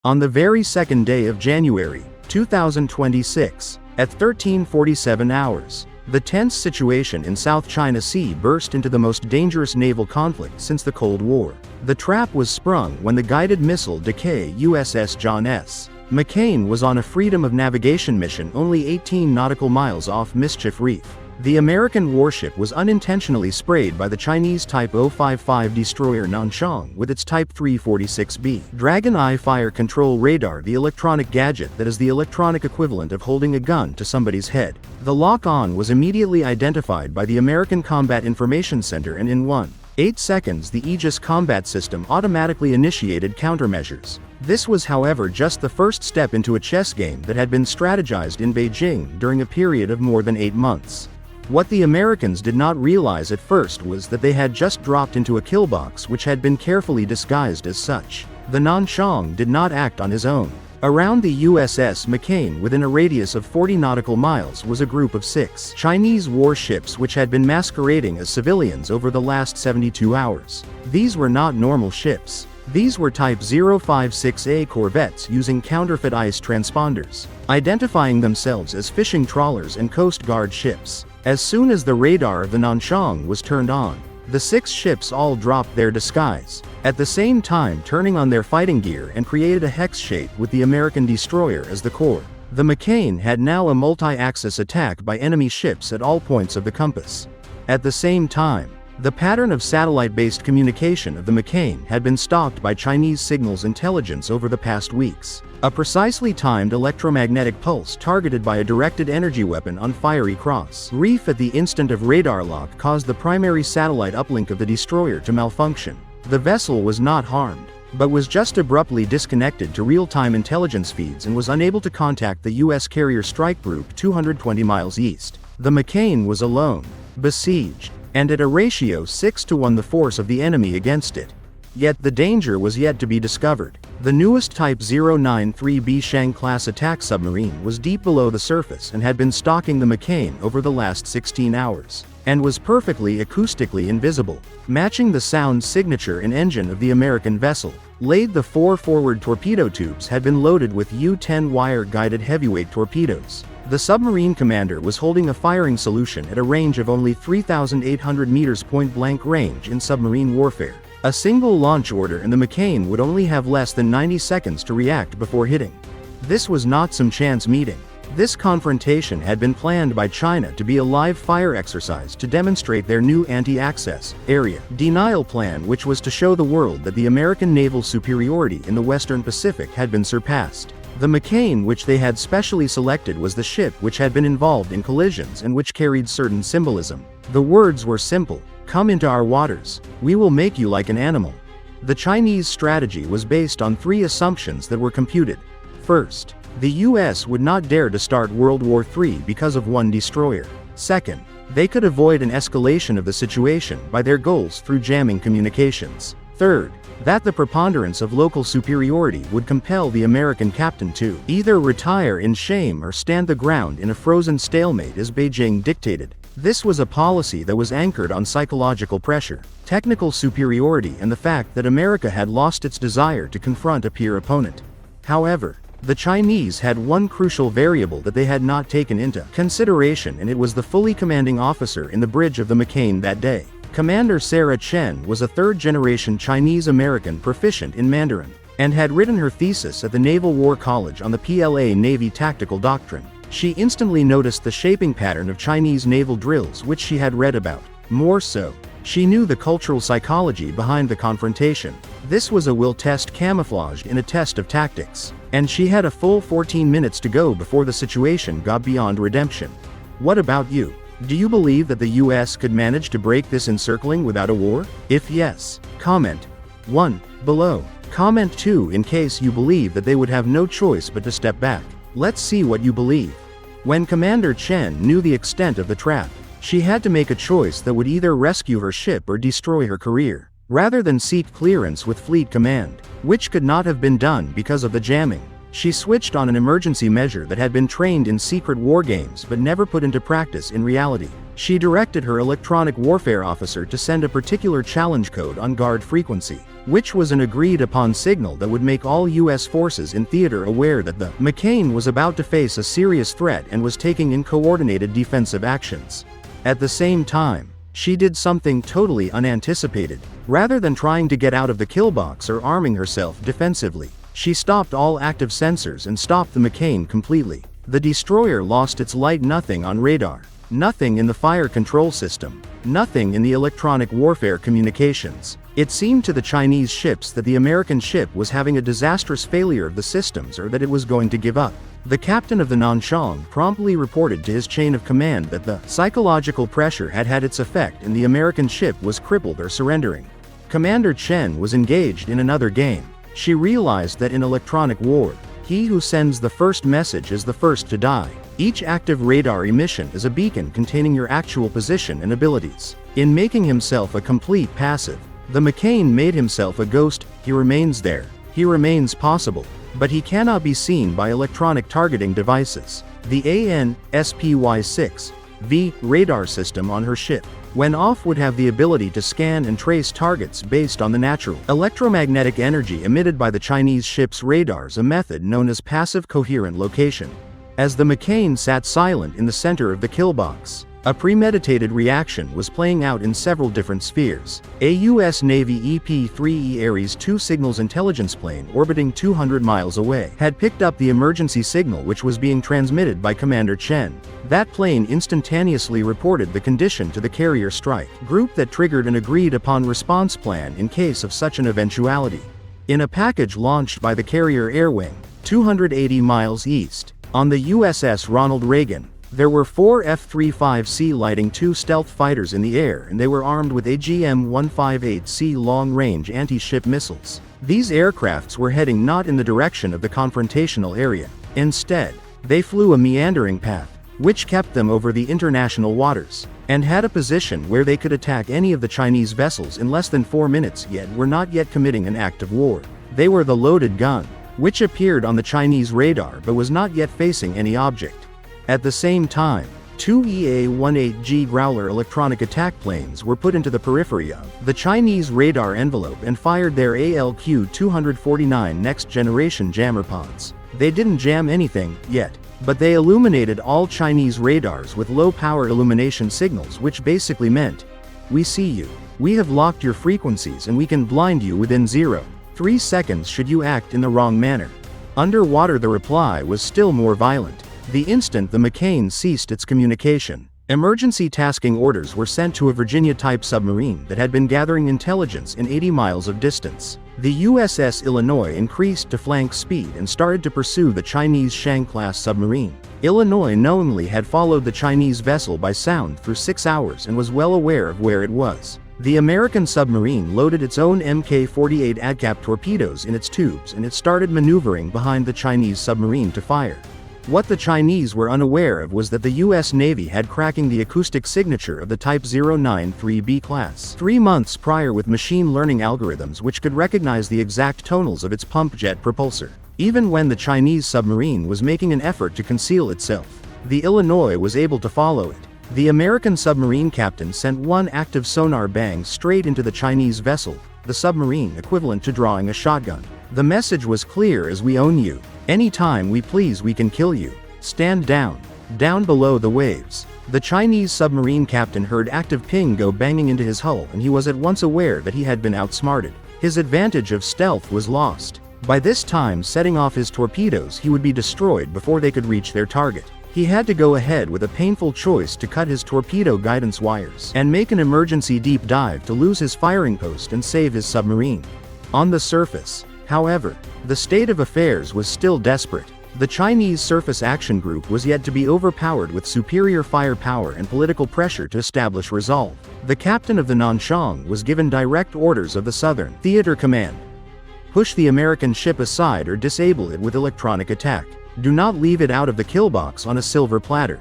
On the very second day of January, 2026, at 13:47 hours, the tense situation in South China Sea burst into the most dangerous naval conflict since the Cold War. The trap was sprung when the guided missile decay USS John S. McCain was on a freedom of navigation mission only 18 nautical miles off Mischief Reef. The American warship was unintentionally sprayed by the Chinese Type 055 destroyer Nanchang with its Type 346B Dragon Eye fire control radar, the electronic gadget that is the electronic equivalent of holding a gun to somebody's head. The lock-on was immediately identified by the American Combat Information Center, and in 1.8 seconds the Aegis combat system automatically initiated countermeasures. This was, however, just the first step into a chess game that had been strategized in Beijing during a period of more than 8 months. What the Americans did not realize at first was that they had just dropped into a kill box which had been carefully disguised as such. The Nanchang did not act on his own. Around the USS McCain, within a radius of 40 nautical miles, was a group of 6 Chinese warships which had been masquerading as civilians over the last 72 hours. These were not normal ships. These were Type 056A corvettes using counterfeit ice transponders, identifying themselves as fishing trawlers and Coast Guard ships. As soon as the radar of the Nanchang was turned on, the 6 ships all dropped their disguise, at the same time turning on their fighting gear, and created a hex shape with the American destroyer as the core. The McCain had now a multi-axis attack by enemy ships at all points of the compass. At the same time, the pattern of satellite-based communication of the McCain had been stalked by Chinese signals intelligence over the past weeks. A precisely timed electromagnetic pulse targeted by a directed energy weapon on Fiery Cross Reef at the instant of radar lock caused the primary satellite uplink of the destroyer to malfunction. The vessel was not harmed, but was just abruptly disconnected to real-time intelligence feeds and was unable to contact the U.S. carrier strike group 220 miles east. The McCain was alone, besieged, and at a ratio 6-to-1 the force of the enemy against it. Yet the danger was yet to be discovered. The newest Type 093B Shang-class attack submarine was deep below the surface and had been stalking the McCain over the last 16 hours, and was perfectly acoustically invisible. Matching the sound signature and engine of the American vessel, laid the 4 forward torpedo tubes had been loaded with U-10 wire-guided heavyweight torpedoes. The submarine commander was holding a firing solution at a range of only 3,800 meters point-blank range in submarine warfare. A single launch order and the McCain would only have less than 90 seconds to react before hitting. This was not some chance meeting. This confrontation had been planned by China to be a live fire exercise to demonstrate their new anti-access area denial plan, which was to show the world that the American naval superiority in the Western Pacific had been surpassed. The McCain which they had specially selected was the ship which had been involved in collisions and which carried certain symbolism. The words were simple: "Come into our waters, we will make you like an animal." The Chinese strategy was based on 3 assumptions that were computed. First, the US would not dare to start World War III because of 1 destroyer. Second, they could avoid an escalation of the situation by their goals through jamming communications. Third, that the preponderance of local superiority would compel the American captain to either retire in shame or stand the ground in a frozen stalemate as Beijing dictated. This was a policy that was anchored on psychological pressure, technical superiority, and the fact that America had lost its desire to confront a peer opponent. However, the Chinese had one crucial variable that they had not taken into consideration, and it was the fully commanding officer in the bridge of the McCain that day. Commander Sarah Chen was a 3rd-generation Chinese-American proficient in Mandarin, and had written her thesis at the Naval War College on the PLA Navy tactical doctrine. She instantly noticed the shaping pattern of Chinese naval drills which she had read about. More so, she knew the cultural psychology behind the confrontation. This was a will test camouflaged in a test of tactics, and she had a full 14 minutes to go before the situation got beyond redemption. What about you? Do you believe that the US could manage to break this encircling without a war? If yes, comment 1 below. Comment 2 in case you believe that they would have no choice but to step back. Let's see what you believe. When Commander Chen knew the extent of the trap, she had to make a choice that would either rescue her ship or destroy her career, rather than seek clearance with Fleet Command, which could not have been done because of the jamming. She switched on an emergency measure that had been trained in secret war games but never put into practice in reality. She directed her electronic warfare officer to send a particular challenge code on guard frequency, which was an agreed-upon signal that would make all U.S. forces in theater aware that the McCain was about to face a serious threat and was taking in coordinated defensive actions. At the same time, she did something totally unanticipated. Rather than trying to get out of the kill box or arming herself defensively, she stopped all active sensors and stopped the McCain completely. The destroyer lost its light. Nothing on radar, nothing in the fire control system, nothing in the electronic warfare communications. It seemed to the Chinese ships that the American ship was having a disastrous failure of the systems or that it was going to give up. The captain of the Nanshang promptly reported to his chain of command that the psychological pressure had had its effect and the American ship was crippled or surrendering. Commander Chen was engaged in another game. She realized that in electronic war, he who sends the first message is the first to die. Each active radar emission is a beacon containing your actual position and abilities. In making himself a complete passive, the McCain made himself a ghost. He remains there. He remains possible, but he cannot be seen by electronic targeting devices. The AN/SPY-6V radar system on her ship, when off, would have the ability to scan and trace targets based on the natural electromagnetic energy emitted by the Chinese ship's radars, a method known as passive coherent location. As the McCain sat silent in the center of the kill box, a premeditated reaction was playing out in several different spheres. A U.S. Navy EP-3E Ares II signals intelligence plane orbiting 200 miles away had picked up the emergency signal which was being transmitted by Commander Chen. That plane instantaneously reported the condition to the carrier strike group that triggered an agreed-upon response plan in case of such an eventuality. In a package launched by the carrier Air Wing, 280 miles east, on the USS Ronald Reagan, there were 4 F-35C Lighting II stealth fighters in the air, and they were armed with AGM-158C long-range anti-ship missiles. These aircrafts were heading not in the direction of the confrontational area. Instead, they flew a meandering path, which kept them over the international waters, and had a position where they could attack any of the Chinese vessels in less than 4 minutes, yet were not yet committing an act of war. They were the loaded gun, which appeared on the Chinese radar but was not yet facing any object. At the same time, 2 EA-18G Growler electronic attack planes were put into the periphery of the Chinese radar envelope and fired their ALQ-249 next-generation jammer pods. They didn't jam anything yet, but they illuminated all Chinese radars with low-power illumination signals, which basically meant, "We see you. We have locked your frequencies and we can blind you within 0.3 seconds should you act in the wrong manner." Underwater, the reply was still more violent. The instant the McCain ceased its communication, emergency tasking orders were sent to a Virginia-type submarine that had been gathering intelligence in 80 miles of distance. The USS Illinois increased to flank speed and started to pursue the Chinese Shang-class submarine. Illinois knowingly had followed the Chinese vessel by sound through 6 hours and was well aware of where it was. The American submarine loaded its own Mk-48 ADCAP torpedoes in its tubes, and it started maneuvering behind the Chinese submarine to fire. What the Chinese were unaware of was that the U.S. Navy had cracking the acoustic signature of the Type 093B class 3 months prior with machine learning algorithms which could recognize the exact tonals of its pump jet propulsor. Even when the Chinese submarine was making an effort to conceal itself, the Illinois was able to follow it. The American submarine captain sent one active sonar bang straight into the Chinese vessel, the submarine equivalent to drawing a shotgun. The message was clear as "We own you. Anytime we please we can kill you. Stand down. Down below the waves." The Chinese submarine captain heard active ping go banging into his hull, and he was at once aware that he had been outsmarted. His advantage of stealth was lost. By this time, setting off his torpedoes, he would be destroyed before they could reach their target. He had to go ahead with a painful choice to cut his torpedo guidance wires and make an emergency deep dive to lose his firing post and save his submarine. On the surface, however, the state of affairs was still desperate. The Chinese Surface Action Group was yet to be overpowered with superior firepower and political pressure to establish resolve. The captain of the Nanshang was given direct orders of the Southern Theater Command. Push the American ship aside or disable it with electronic attack. Do not leave it out of the kill box on a silver platter.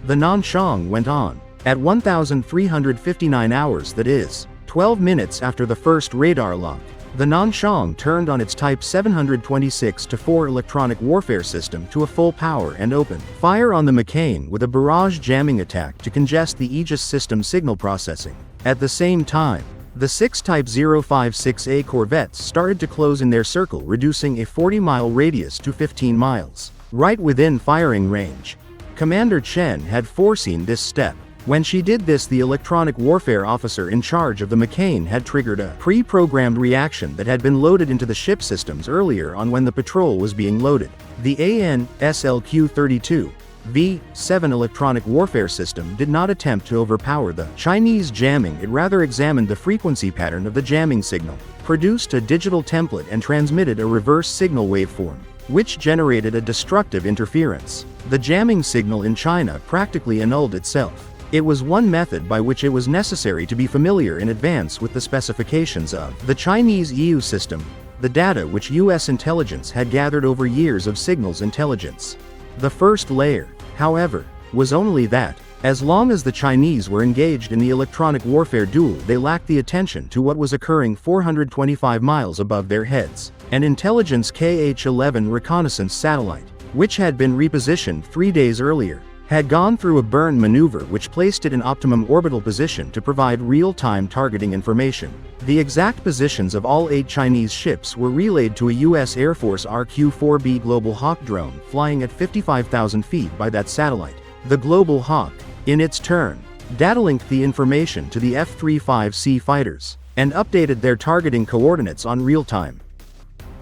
The Nanshang went on. At 1,359 hours, that is, 12 minutes after the first radar lock, The Nanshang turned on its Type 726-4 electronic warfare system to a full power and opened fire on the McCain with a barrage jamming attack to congest the Aegis system signal processing. At the same time, the 6 Type 056A corvettes started to close in their circle, reducing a 40-mile radius to 15 miles, right within firing range. Commander Chen had foreseen this step. When she did this, the electronic warfare officer in charge of the McCain had triggered a pre-programmed reaction that had been loaded into the ship systems earlier on when the patrol was being loaded. The AN/SLQ-32 V7 electronic warfare system did not attempt to overpower the Chinese jamming, it rather examined the frequency pattern of the jamming signal, produced a digital template and transmitted a reverse signal waveform, which generated a destructive interference. The jamming signal in China practically annulled itself. It was one method by which it was necessary to be familiar in advance with the specifications of the Chinese EU system, the data which US intelligence had gathered over years of signals intelligence. The first layer, however, was only that. As long as the Chinese were engaged in the electronic warfare duel, they lacked the attention to what was occurring 425 miles above their heads. An intelligence KH-11 reconnaissance satellite, which had been repositioned 3 days earlier, had gone through a burn maneuver which placed it in optimum orbital position to provide real-time targeting information. The exact positions of all 8 Chinese ships were relayed to a US Air Force RQ-4B Global Hawk drone flying at 55,000 feet by that satellite. The Global Hawk, in its turn, datalinked the information to the F-35C fighters, and updated their targeting coordinates on real-time.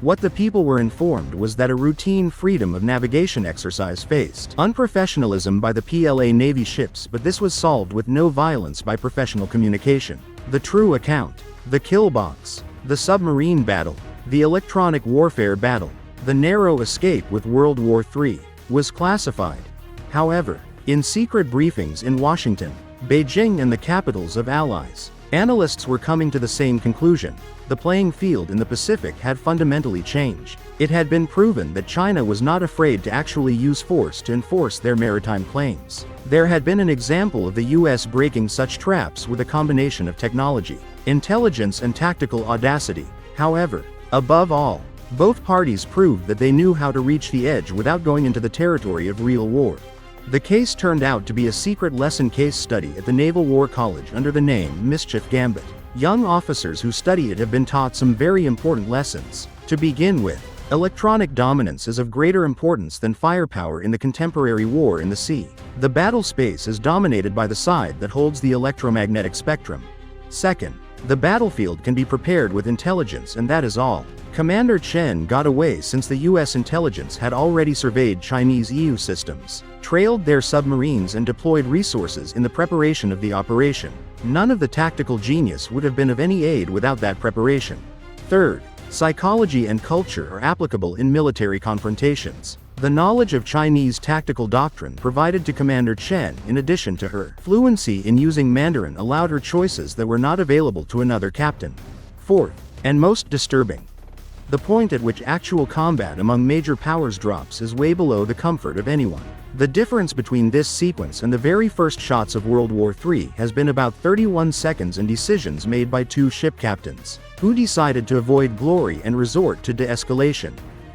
What the people were informed was that a routine freedom of navigation exercise faced unprofessionalism by the PLA Navy ships, but this was solved with no violence by professional communication. The true account, the kill box, the submarine battle, the electronic warfare battle, the narrow escape with World War III, was classified. However, in secret briefings in Washington, Beijing and the capitals of allies, analysts were coming to the same conclusion. The playing field in the Pacific had fundamentally changed. It had been proven that China was not afraid to actually use force to enforce their maritime claims. There had been an example of the US breaking such traps with a combination of technology, intelligence and tactical audacity. However, above all, both parties proved that they knew how to reach the edge without going into the territory of real war. The case turned out to be a secret lesson case study at the Naval War College under the name Mischief Gambit. Young officers who study it have been taught some very important lessons. To begin with, electronic dominance is of greater importance than firepower in the contemporary war in the sea. The battle space is dominated by the side that holds the electromagnetic spectrum. Second, the battlefield can be prepared with intelligence, and that is all. Commander Chen got away since the US intelligence had already surveyed Chinese EU systems, trailed their submarines and deployed resources in the preparation of the operation. None of the tactical genius would have been of any aid without that preparation. Third, psychology and culture are applicable in military confrontations. The knowledge of Chinese tactical doctrine provided to Commander Chen, in addition to her fluency in using Mandarin, allowed her choices that were not available to another captain. Fourth, and most disturbing, the point at which actual combat among major powers drops is way below the comfort of anyone. The difference between this sequence and the very first shots of World War III has been about 31 seconds and decisions made by 2 ship captains, who decided to avoid glory and resort to de-escalation.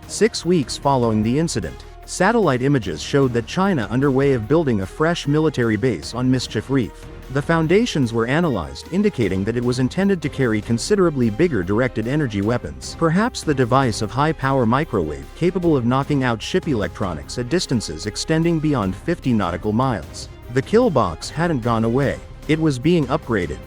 6 weeks following the incident, satellite images showed that China underway of building a fresh military base on Mischief Reef. The foundations were analyzed, indicating that it was intended to carry considerably bigger directed energy weapons, perhaps the device of high-power microwave capable of knocking out ship electronics at distances extending beyond 50 nautical miles. The kill box hadn't gone away. It was being upgraded.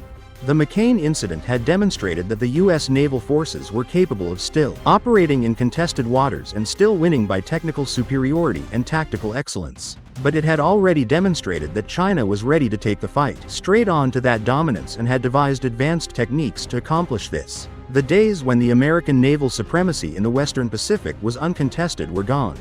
The McCain incident had demonstrated that the US naval forces were capable of still operating in contested waters and still winning by technical superiority and tactical excellence. But it had already demonstrated that China was ready to take the fight straight on to that dominance and had devised advanced techniques to accomplish this. The days when the American naval supremacy in the Western Pacific was uncontested were gone.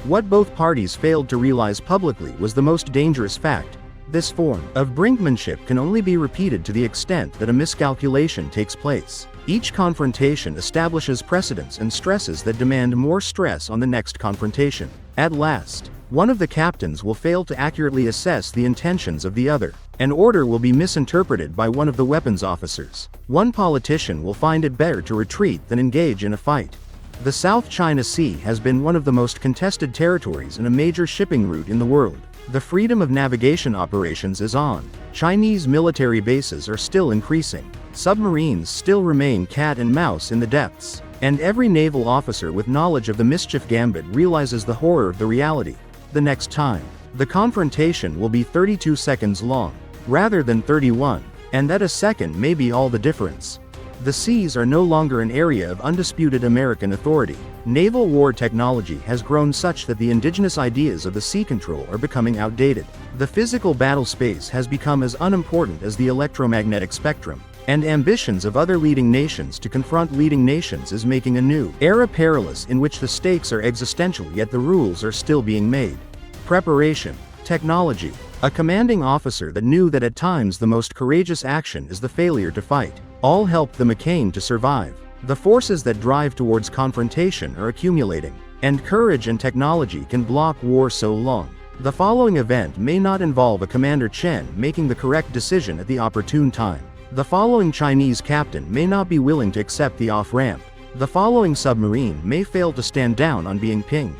What both parties failed to realize publicly was the most dangerous fact. This form of brinkmanship can only be repeated to the extent that a miscalculation takes place. Each confrontation establishes precedents and stresses that demand more stress on the next confrontation. At last, One of the captains will fail to accurately assess the intentions of the other. An order will be misinterpreted by one of the weapons officers. One politician will find it better to retreat than engage in a fight. The South China Sea has been one of the most contested territories and a major shipping route in the world. The freedom of navigation operations is on. Chinese military bases are still increasing. Submarines still remain cat and mouse in the depths. And every naval officer with knowledge of the mischief gambit realizes the horror of the reality. The next time, the confrontation will be 32 seconds long, rather than 31, and that a second may be all the difference. The seas are no longer an area of undisputed American authority. Naval war technology has grown such that the indigenous ideas of the sea control are becoming outdated. The physical battle space has become as unimportant as the electromagnetic spectrum, and ambitions of other leading nations to confront leading nations is making a new era perilous in which the stakes are existential yet the rules are still being made. Preparation. Technology. A commanding officer that knew that at times the most courageous action is the failure to fight. All helped the McCain to survive. The forces that drive towards confrontation are accumulating, and courage and technology can block war so long. The following event may not involve a Commander Chen making the correct decision at the opportune time. The following Chinese captain may not be willing to accept the off-ramp. The following submarine may fail to stand down on being pinged.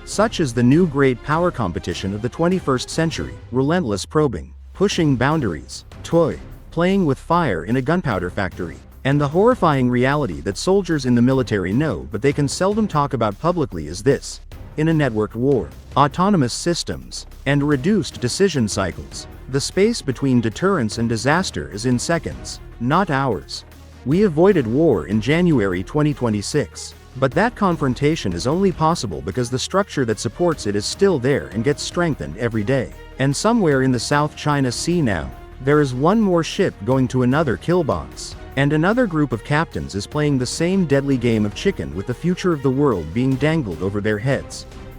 Such is the new great power competition of the 21st century: relentless probing, pushing boundaries, toy, playing with fire in a gunpowder factory, and the horrifying reality that soldiers in the military know but they can seldom talk about publicly is this: in a networked war, autonomous systems, and reduced decision cycles, the space between deterrence and disaster is in seconds, not hours. We avoided war in January 2026. But that confrontation is only possible because the structure that supports it is still there and gets strengthened every day. And somewhere in the South China Sea now, there is one more ship going to another kill box. And another group of captains is playing the same deadly game of chicken with the future of the world being dangled over their heads.